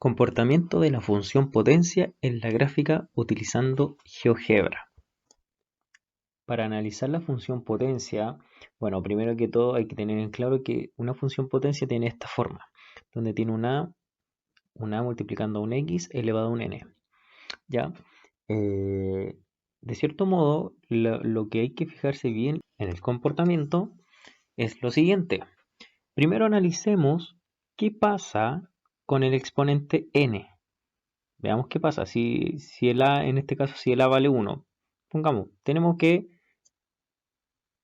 Comportamiento de la función potencia en la gráfica utilizando GeoGebra. Para analizar la función potencia, bueno, primero que todo hay que tener en claro que una función potencia tiene esta forma, donde tiene un a multiplicando a un x elevado a un n. ¿Ya? De cierto modo, lo que hay que fijarse bien en el comportamiento es lo siguiente. Primero analicemos qué pasa con el exponente n. Veamos qué pasa. Si el A, en este caso, si el A vale 1, pongamos, tenemos que,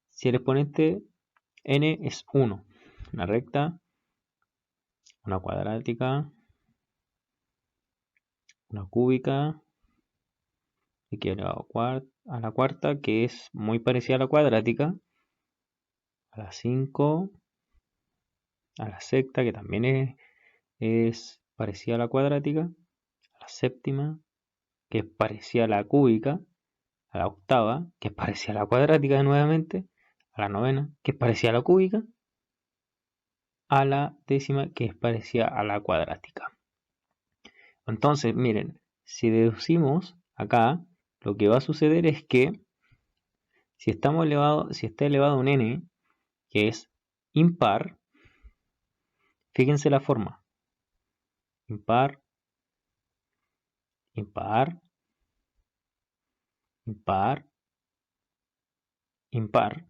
si el exponente n es 1, una recta, una cuadrática, una cúbica, aquí elevado a la cuarta, que es muy parecida a la cuadrática, a la 5, a la sexta, que también es parecida a la cuadrática, a la séptima, que es parecida a la cúbica, a la octava, que es parecida a la cuadrática nuevamente, a la novena, que es parecida a la cúbica, a la décima, que es parecida a la cuadrática. Entonces, miren, si deducimos acá, lo que va a suceder es que si está elevado a un n, que es impar, fíjense la forma. Impar, impar, impar, impar.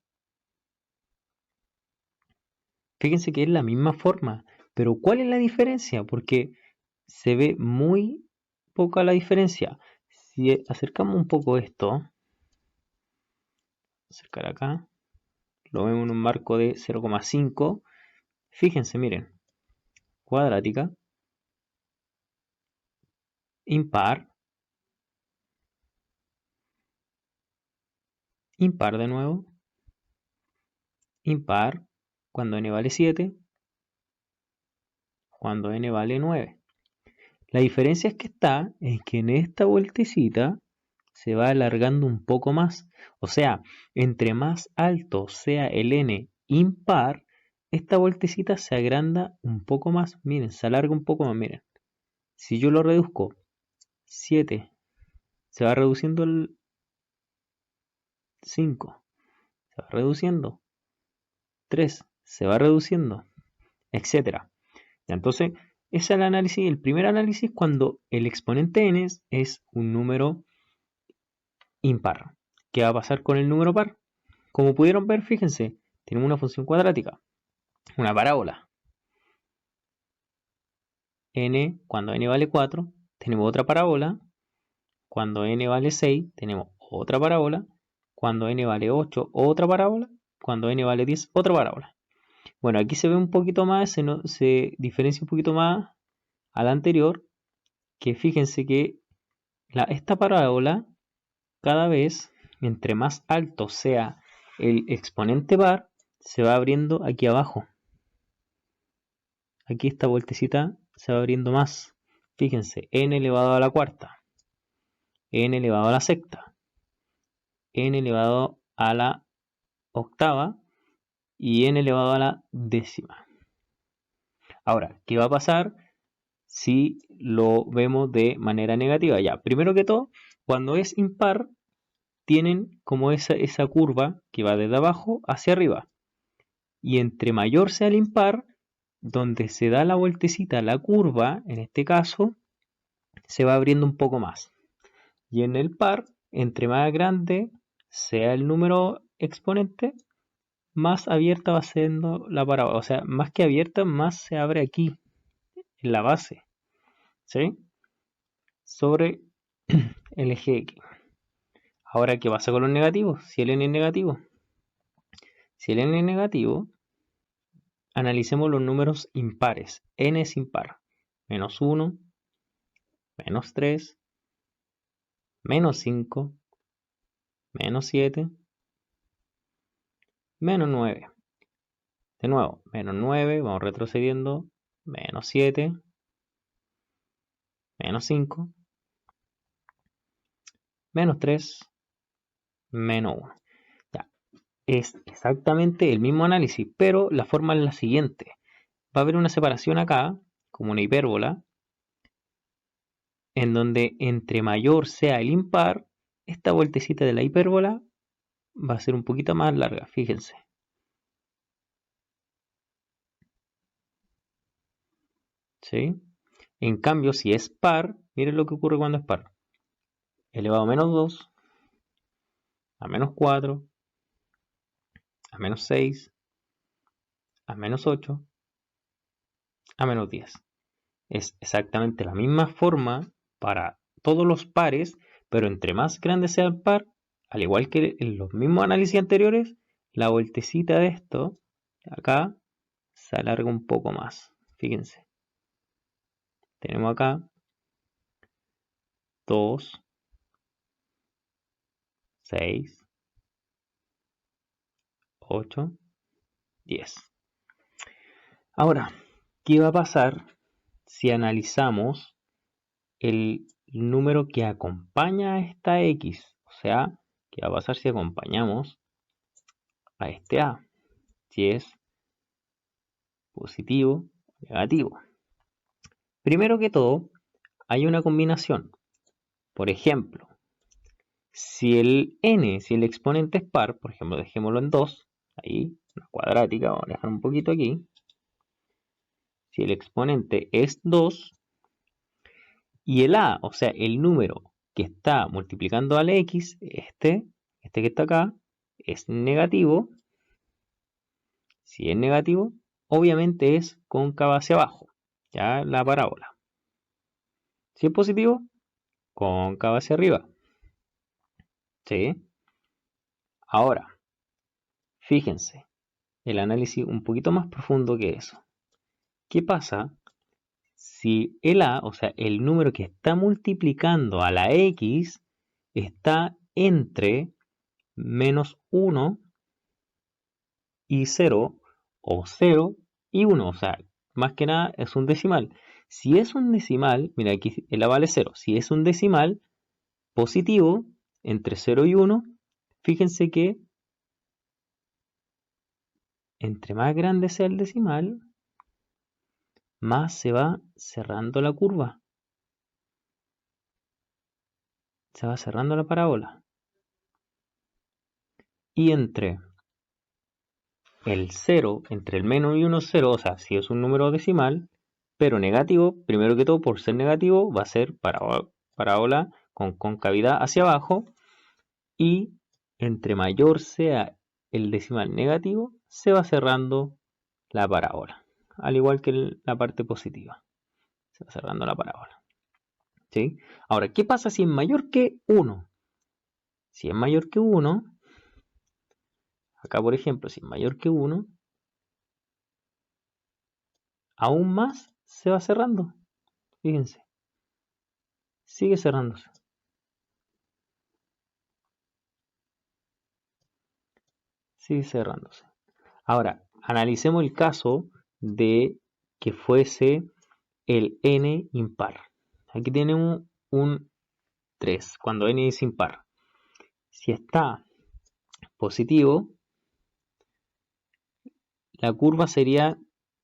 Fíjense que es la misma forma, pero ¿cuál es la diferencia? Porque se ve muy poca la diferencia. Si acercamos un poco esto, acercar acá, lo vemos en un marco de 0,5. Fíjense, miren, cuadrática, impar, impar de nuevo, impar, cuando n vale 7, cuando n vale 9. La diferencia es que en esta vueltecita se va alargando un poco más. O sea, entre más alto sea el n impar, esta vueltecita se agranda un poco más. Miren, se alarga un poco más. Miren, si yo lo reduzco 7, se va reduciendo el 5, se va reduciendo 3, se va reduciendo, etcétera. Entonces, ese es el análisis. El primer análisis cuando el exponente n es un número impar. ¿Qué va a pasar con el número par? Como pudieron ver, fíjense, tenemos una función cuadrática, una parábola. N, cuando n vale 4, tenemos otra parábola. Cuando n vale 6, tenemos otra parábola. Cuando n vale 8, otra parábola. Cuando n vale 10, otra parábola. Bueno, aquí se ve un poquito más, se diferencia un poquito más a la anterior, que fíjense que esta parábola, cada vez, entre más alto sea el exponente par, se va abriendo aquí abajo. Aquí esta vueltecita se va abriendo más. Fíjense, n elevado a la cuarta, n elevado a la sexta, n elevado a la octava y n elevado a la décima. Ahora, ¿qué va a pasar si lo vemos de manera negativa? Ya, primero que todo, cuando es impar, tienen como esa curva que va desde abajo hacia arriba. Y entre mayor sea el impar, donde se da la vueltecita, la curva, en este caso, se va abriendo un poco más. Y en el par, entre más grande sea el número exponente, más abierta va siendo la parábola. O sea, más que abierta, más se abre aquí, en la base. ¿Sí? Sobre el eje X. Ahora, ¿qué pasa con los negativos? Si el n es negativo. Si el n es negativo, analicemos los números impares. N es impar. Menos 1, menos 3, menos 5, menos 7, menos 9. De nuevo, menos 9, vamos retrocediendo, menos 7, menos 5, menos 3, menos 1. Ya, es exactamente el mismo análisis, pero la forma es la siguiente. Va a haber una separación acá, como una hipérbola, en donde entre mayor sea el impar, esta vueltecita de la hipérbola va a ser un poquito más larga, fíjense. ¿Sí? En cambio, si es par, miren lo que ocurre cuando es par. Elevado a menos 2, a menos 4, a menos 6, a menos 8, a menos 10. Es exactamente la misma forma para todos los pares, pero entre más grande sea el par, al igual que en los mismos análisis anteriores, la vueltecita de esto, acá, se alarga un poco más. Fíjense. Tenemos acá 2, 6, 8, 10. Ahora, ¿qué va a pasar si analizamos el número que acompaña a esta X? O sea, ¿qué va a pasar si acompañamos a este A? Si es positivo o negativo. Primero que todo, hay una combinación. Por ejemplo, si el n, si el exponente es par, por ejemplo, dejémoslo en 2, ahí, una cuadrática, vamos a dejar un poquito aquí. Si el exponente es 2 y el a, o sea, el número que está multiplicando al x, este que está acá, es negativo. Si es negativo, obviamente es cóncava hacia abajo, ya la parábola. Si es positivo, cóncava hacia arriba. ¿Sí? Ahora, fíjense, el análisis un poquito más profundo que eso. ¿Qué pasa si el a, o sea, el número que está multiplicando a la x, está entre menos 1 y 0, o 0 y 1, o sea, más que nada es un decimal. Si es un decimal, mira aquí el a vale 0, si es un decimal positivo, entre 0 y 1, fíjense que entre más grande sea el decimal, más se va cerrando la curva. Se va cerrando la parábola. Y entre el 0, entre el menos y 1, 0, o sea, si es un número decimal, pero negativo, primero que todo, por ser negativo, va a ser parábola con concavidad hacia abajo. Y entre mayor sea el decimal negativo, se va cerrando la parábola. Al igual que la parte positiva. Se va cerrando la parábola. ¿Sí? Ahora, ¿qué pasa si es mayor que 1? Si es mayor que 1, acá por ejemplo, si es mayor que 1, aún más se va cerrando. Fíjense. Sigue cerrándose. Sigue cerrándose. Ahora, analicemos el caso de que fuese el n impar. Aquí tenemos un 3, cuando n es impar. Si está positivo, la curva sería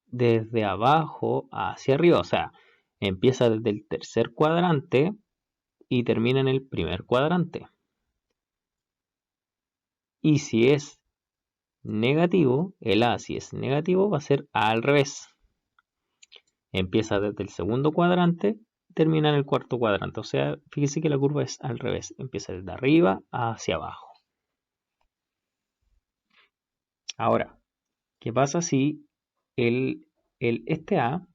desde abajo hacia arriba, o sea, empieza desde el tercer cuadrante y termina en el primer cuadrante. Y si es negativo, el A si es negativo va a ser al revés. Empieza desde el segundo cuadrante y termina en el cuarto cuadrante. O sea, fíjese que la curva es al revés. Empieza desde arriba hacia abajo. Ahora, ¿qué pasa si este A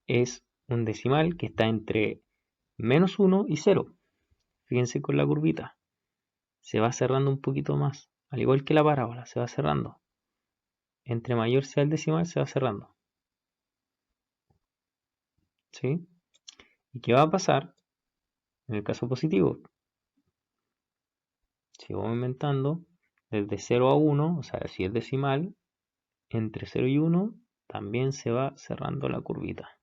es un decimal que está entre menos 1 y 0? Fíjense con la curvita. Se va cerrando un poquito más. Al igual que la parábola, se va cerrando. Entre mayor sea el decimal, se va cerrando. ¿Sí? ¿Y qué va a pasar en el caso positivo? Si vamos aumentando desde 0 a 1, o sea, si es decimal, entre 0 y 1 también se va cerrando la curvita.